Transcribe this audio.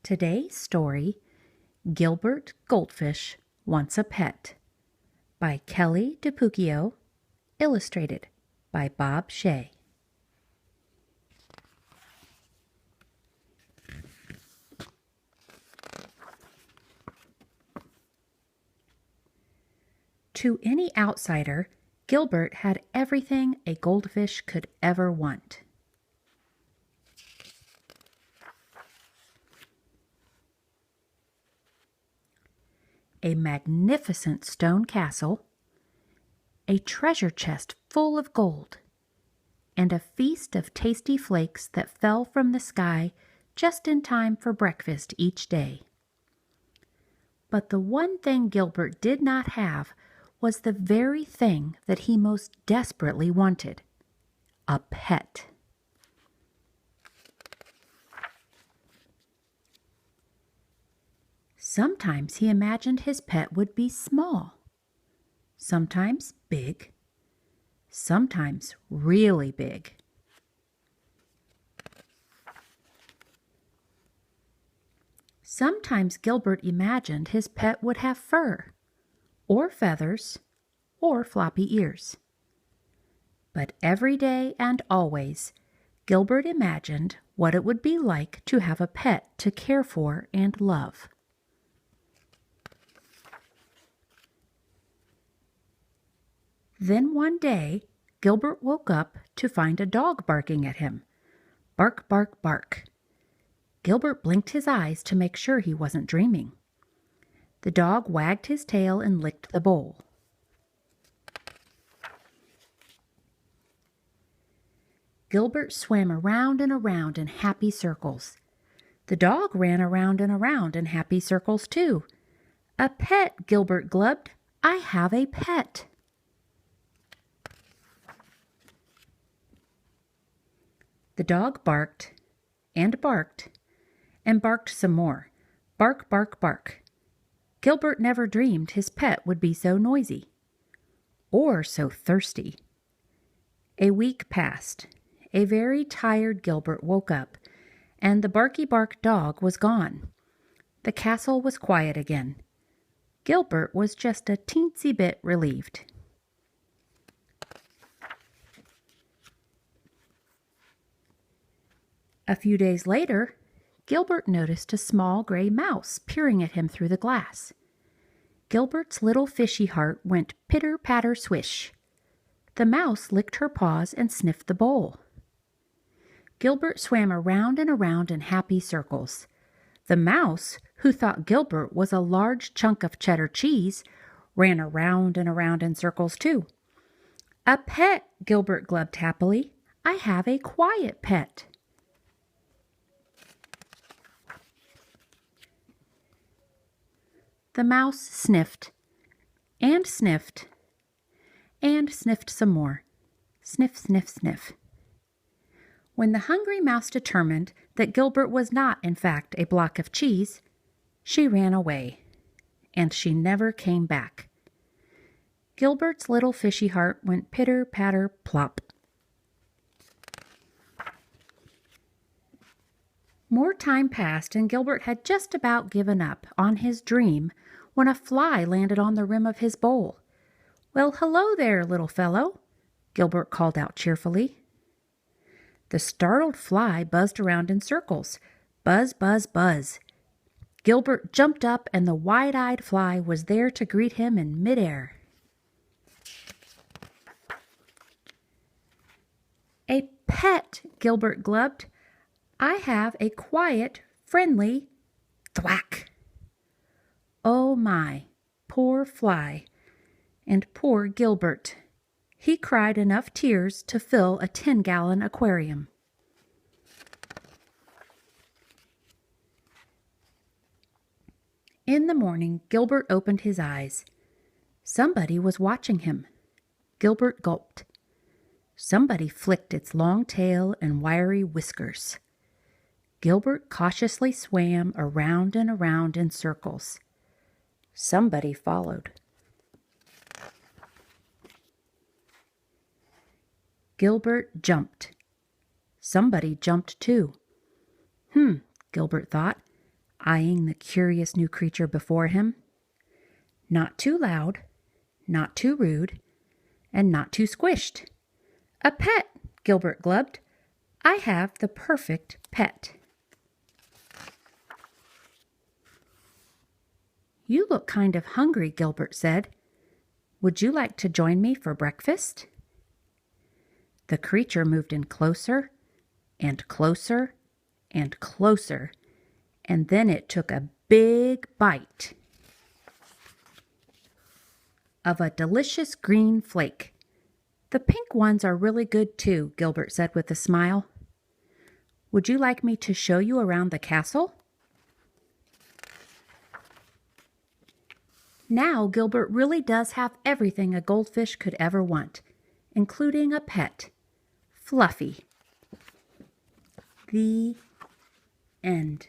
Today's story, Gilbert Goldfish Wants a Pet, by Kelly DePucchio, illustrated by Bob Shea. To any outsider, Gilbert had everything a goldfish could ever want. A magnificent stone castle, a treasure chest full of gold, and a feast of tasty flakes that fell from the sky just in time for breakfast each day. But the one thing Gilbert did not have was the very thing that he most desperately wanted: a pet. Sometimes he imagined his pet would be small, sometimes big, sometimes really big. Sometimes Gilbert imagined his pet would have fur, or feathers, or floppy ears. But every day and always, Gilbert imagined what it would be like to have a pet to care for and love. Then one day, Gilbert woke up to find a dog barking at him. Bark, bark, bark. Gilbert blinked his eyes to make sure he wasn't dreaming. The dog wagged his tail and licked the bowl. Gilbert swam around and around in happy circles. The dog ran around and around in happy circles too. "A pet," Gilbert glubbed. "I have a pet." The dog barked and barked and barked some more. Bark, bark, bark. Gilbert never dreamed his pet would be so noisy or so thirsty. A week passed. A very tired Gilbert woke up, and the barky bark dog was gone. The castle was quiet again. Gilbert was just a teensy bit relieved. A few days later, Gilbert noticed a small gray mouse peering at him through the glass. Gilbert's little fishy heart went pitter-patter-swish. The mouse licked her paws and sniffed the bowl. Gilbert swam around and around in happy circles. The mouse, who thought Gilbert was a large chunk of cheddar cheese, ran around and around in circles too. "A pet," Gilbert glubbed happily. "I have a quiet pet." The mouse sniffed and sniffed and sniffed some more. Sniff, sniff, sniff. When the hungry mouse determined that Gilbert was not, in fact, a block of cheese, she ran away, and she never came back. Gilbert's little fishy heart went pitter, patter, plop. More time passed, and Gilbert had just about given up on his dream when a fly landed on the rim of his bowl. "Well, hello there, little fellow," Gilbert called out cheerfully. The startled fly buzzed around in circles. Buzz, buzz, buzz. Gilbert jumped up, and the wide-eyed fly was there to greet him in midair. "A pet," Gilbert glubbed. "I have a quiet, friendly—" thwack. Oh my, poor fly, and poor Gilbert. He cried enough tears to fill a 10-gallon aquarium. In the morning, Gilbert opened his eyes. Somebody was watching him. Gilbert gulped. Somebody flicked its long tail and wiry whiskers. Gilbert cautiously swam around and around in circles. Somebody followed. Gilbert jumped. Somebody jumped too. Gilbert thought. eyeing the curious new creature before him. Not too loud, not too rude, and not too squished. A pet, Gilbert glubbed. I have the perfect pet. You look kind of hungry, Gilbert said. Would you like to join me for breakfast? The creature moved in closer and closer and closer, and then it took a big bite of a delicious green flake. The pink ones are really good too, Gilbert said with a smile. Would you like me to show you around the castle? Now Gilbert really does have everything a goldfish could ever want, including a pet, Fluffy. The end.